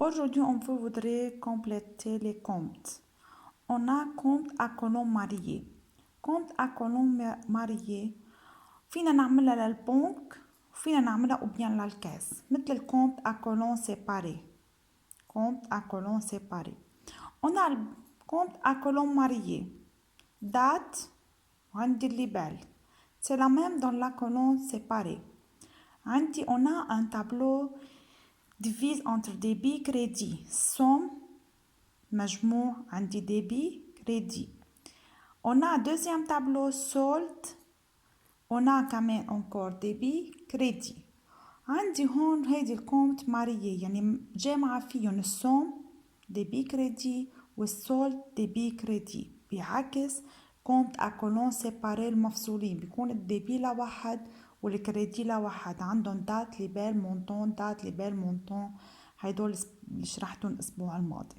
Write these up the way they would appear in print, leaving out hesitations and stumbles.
Aujourd'hui, on voudrait compléter les comptes. On a compte à colonne marié. compte à colonne marié فينا نعملها للبنك وفينا نعملها ou bien للكاس مثل الكونت à colonne séparé. compte à colonne séparé. On a le compte à colonne marié. Date وعندي الليبال. C'est la même dans la colonne séparée. On a un tableau divise entre débit crédit. Somme مجموع عندي débit crédit. On a un deuxième tableau solde. On a quand même encore débit crédit. عندي هون هيدي الكونت ماريي يعني جامعة فيهم السوم ديبي كريدي والسولد ديبي كريدي بعكس كونت أكولون سيباري المفصولين بيكون الديبي لواحد والكريدي لواحد عندهم دات ليبال مونطون دات ليبال مونطون هيدول اللي شرحتهم الأسبوع الماضي.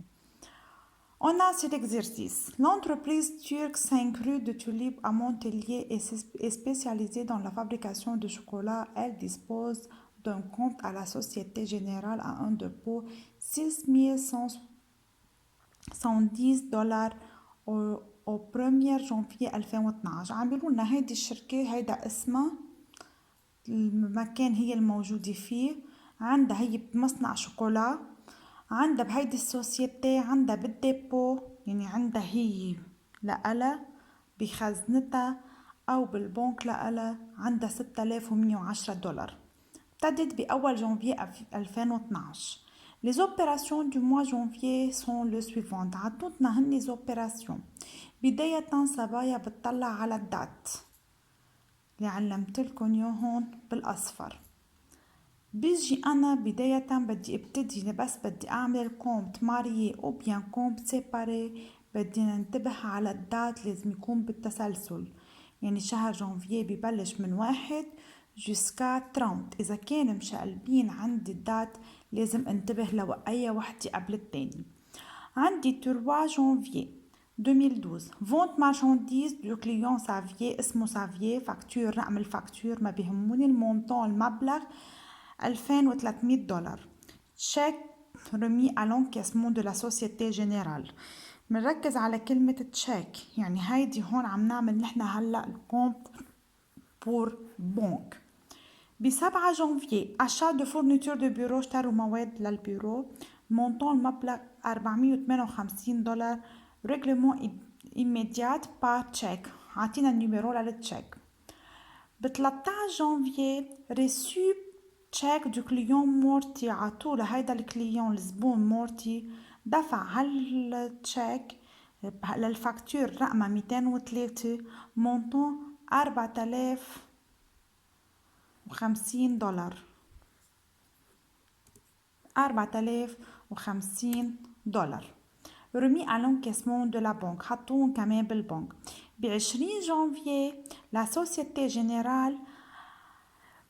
On a cet exercice. L'entreprise turque 5 rue de Tulipe à Montpellier est spécialisée dans la fabrication de chocolat. Elle dispose d'un compte à la Société Générale à un dépôt $6,110 au 1er janvier 2012. عم بيقولوا لنا هيدي الشركة هيدا اسمها المكان هي الموجودة فيه عندها هي بمصنع شوكولا عندها بهيدي السوسيتي عندها بالديبو يعني عندها هي لألا بخزنتها أو بالبنك لألا عندها $6,110 ابتدت بأول جانفيي 2012. Les opérations du mois janvier sont le suivant. عطوتنا هن les opérations. بداية صبايا بتطلع على الدات اللي علمتلكن يوهن بالأصفر. بيجي أنا بداية بدي ابتدي بس بدي أعمل كومت ماريي أو بيان كومت سيباري بدي ننتبه على الدات لازم يكون بالتسلسل يعني شهر جانفيي ببلش من 1 جسكا 30 إذا كان مشقلبين عندي الدات لازم انتبه لو أي وحدة قبل التاني. عندي 3 جانفيي 2012 vente marchandise du client Xavier اسمه Xavier فاكتور رقم الفاكتور ما بيهموني المونطون المبلغ $2,300 تشيك رمي à l'encaissement de la Société Générale. منركز على كلمة تشيك يعني هيدي هون عم نعمل نحن هلأ الكومت بور بنك. ب7 جانفيي achat de fourniture de bureau اشتروا مواد للبيرو مونطون المبلغ $458 règlement immédiat par chèque عطينا النيميرو للتشيك. ب13 جانفيي reçu تشيك دو كليون مورتي عطول هيدا الكليون الزبون مورتي دفع هالتشيك للفاكتور رقمها 203 مونطون $4,050 $4,050 remis à l'encaissement de la banque حطوهم كمان بالبنك. ب20 جانفيي la Société Générale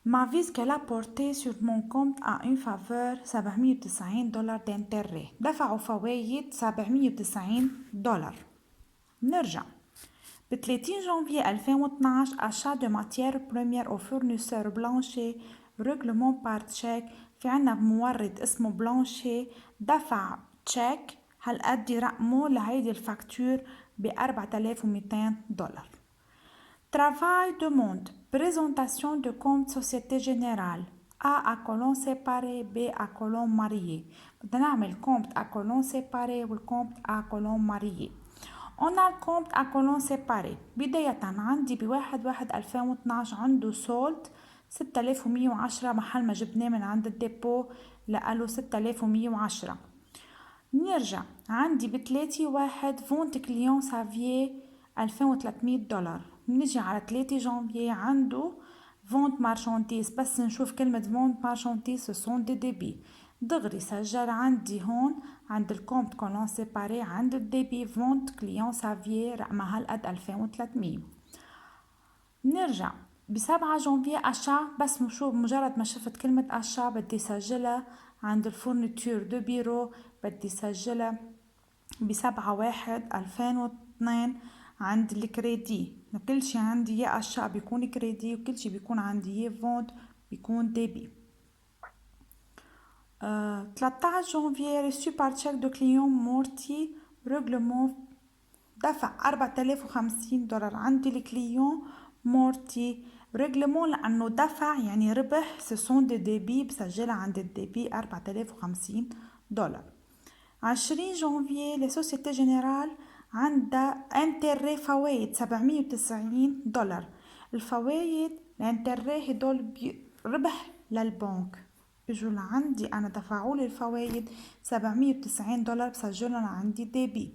m'avise qu'elle a porté sur mon compte à une faveur $790 d'intérêt دفعوا فوايد $790. نرجع ب 30 جانفيي 2012 achat de matières premières au fournisseur Blanchet règlement par chèque في عنا مورد اسمه بلانشي دفع تشيك هالقد رقمه لهيدي الفاكتور $4,200. Travail demande présentation de compte Société Générale A à colonne séparée B à colonne mariée. بدنا نعمل compte à colonne séparée والcompte à colonne mariée. On a le compte à colonne séparée. بداية عندي ب1/1/2012 عنده solde 6,110 محل ما جبناه من عند الديبو لقاله 6,110. نرجع عندي ب3/1 فونت كليون سافيي $2,300. نجي على 3 جانفيي عنده فونت مارشانديز بس نشوف كلمة فونت مارشانديز سون دي ديبي دغري سجل عندي هون عند الكومت كولون سيباري عند الديبي فونت كليون سافيي رقمها هالقد 2300. نرجع ب7 جانفيي أشا بس نشوف مجرد ما شفت كلمة أشا بدي سجلها عند الفورنيتور دو بيرو بدي سجلها ب7/1/2002 عند الكريدي كل شي عندي يا أشياء بيكون كريدي وكل شي بيكون عندي يا فونت بيكون ديبي. 13 جانفي reçu par chèque de client مورتي règlement دفع 4050 دولار عندي الكليون مورتي ريغلمون لأنه دفع يعني ربح سيسون دي ديبي بسجلها عند الديبي 4050 دولار. 20 جانفي لسوسيتي جنرال عندها انتري فوايد 790 دولار. الفوايد الانتري هدول ربح للبنك بيجوا لعندي انا دفعولي الفوايد 790 دولار بسجلهم عندي ديبي.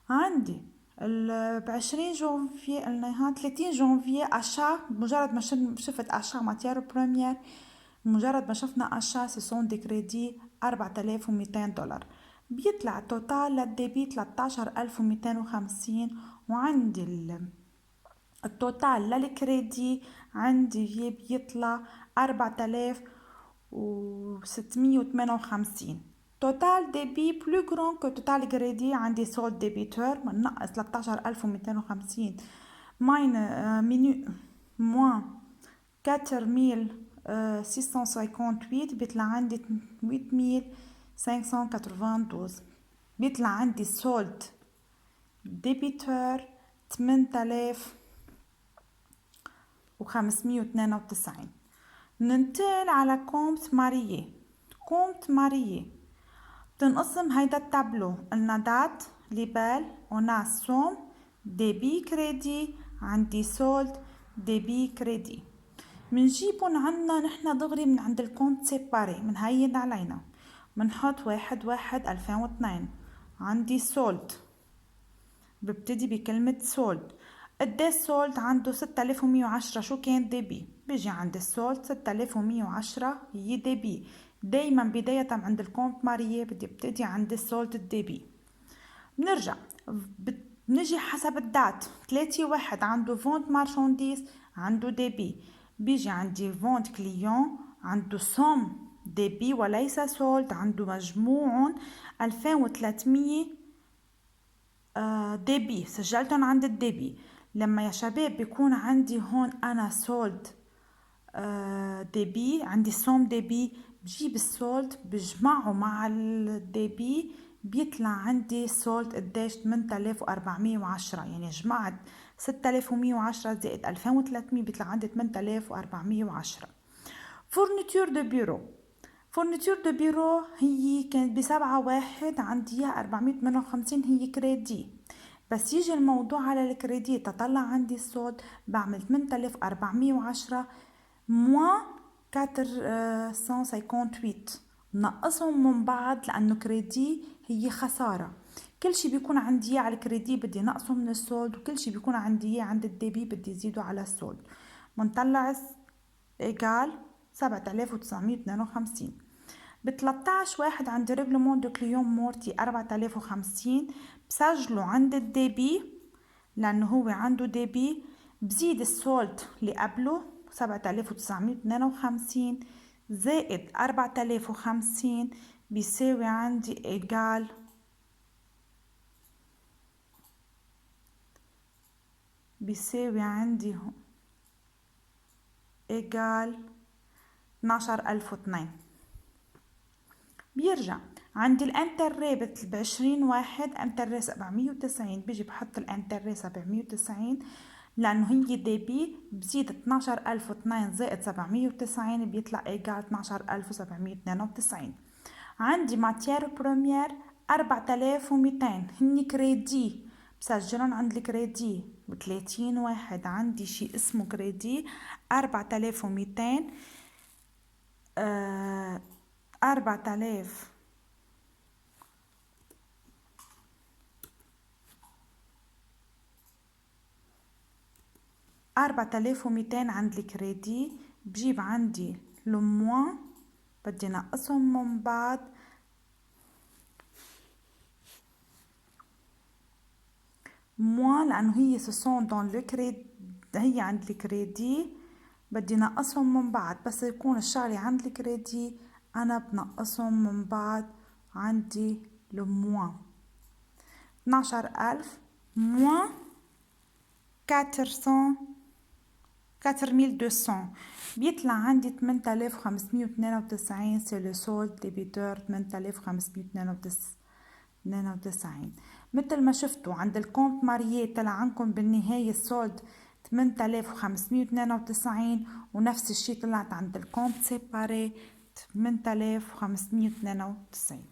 عندي ب20 جانفي قلنا 30 جانفي اشا مجرد ما شفت اشا ماتير بروميير مجرد ما شفنا اشا سيسون دي كريدي 4200 دولار بيطلع توتال للديبي 13250 وعندي التوتال للكريدي عندي بيطلع 4658 توتال ديبي بلو جران كو توتال كريدي عندي سولد ديبيتور منقص 13250 موان 4658 بيطلع عندي 8592 بيطلع عندي سولد ديبيتور 8592. ننتقل على كومت ماريي. كومت ماريي بتنقسم هيدا التابلو قلنا دات ليبال ونا سوم ديبي كريدي عندي سولد ديبي كريدي منجيبون عنا نحنا دغري من عند الكونت سيباري منهيد علينا منحط 1/1/2002 عندي سولد ببتدي بكلمة سولد قديش سولد عنده 6110 شو كان ديبي بيجي عند السولد 6110 هي ديبي دايما بداية عند الكونت ماريي بدي ابتدي عند السولد الديبي. بنرجع بنجي حسب الدات 3/1 عنده فونت مارشانديز عنده ديبي بيجي عندي فونت كليون عنده سوم ديبي وليس سولد عنده مجموع 2300 ديبي سجلتهم عند الديبي. لما يا شباب بيكون عندي هون انا سولد ديبي عندي سوم ديبي بجيب السولد بجمعه مع الديبي بيطلع عندي سولد قديش 8410 يعني جمعت 6110 زائد 2300 بيطلع عندي 8410. فورنيتور دو بيرو فورنيتور دو بيرو هي كانت ب7/1 عندي اياها 458 هي كريدي بس يجي الموضوع على الكريدي تطلع عندي السولد بعمل 8410 موان 458 نقصهم من بعض لأنه كريدي هي خسارة. كل شي بيكون عندي على الكريدي بدي نقصه من السولد وكل شي بيكون عندي عند الديبي بدي زيده على السولد منطلع إيجال 7952. ب13/1 عندي ريغلمون دو كليون مورتي 4050 بسجله عند الديبي لأنه هو عنده ديبي بزيد السولد اللي قبله 7952 زائد 4050 بيساوي عندي إيجال إيجال 12002. بيرجع عندي الانتري ب20/1 انتري 790 بيجي بحط الانتري 790 لأنه هي ديبي بزيد 12002 زائد 790 بيطلع إيجال 12792. عندي ماتير بروميير 4200 هني كريدي بسجلهم عند الكريدي ب30/1 عندي شي اسمه كريدي 4200 4200 عند الكريدي بجيب عندي لموان بدي نقصهم من بعض موان لأنه هي سسون دون لو كريدي هي عند الكريدي بدي نقصهم من بعض بس يكون الشغلة عند الكريدي أنا بنقصهم من بعض عندي لموان 12000 موان 400 4200 بيطلع عندي 8592 سي لو سولد ديبيتور 8592. مثل ما شفتوا عند الكونت ماريي طلع عندكم بالنهاية السولد 8592 ونفس الشي طلعت عند الكونت سيباري 8592.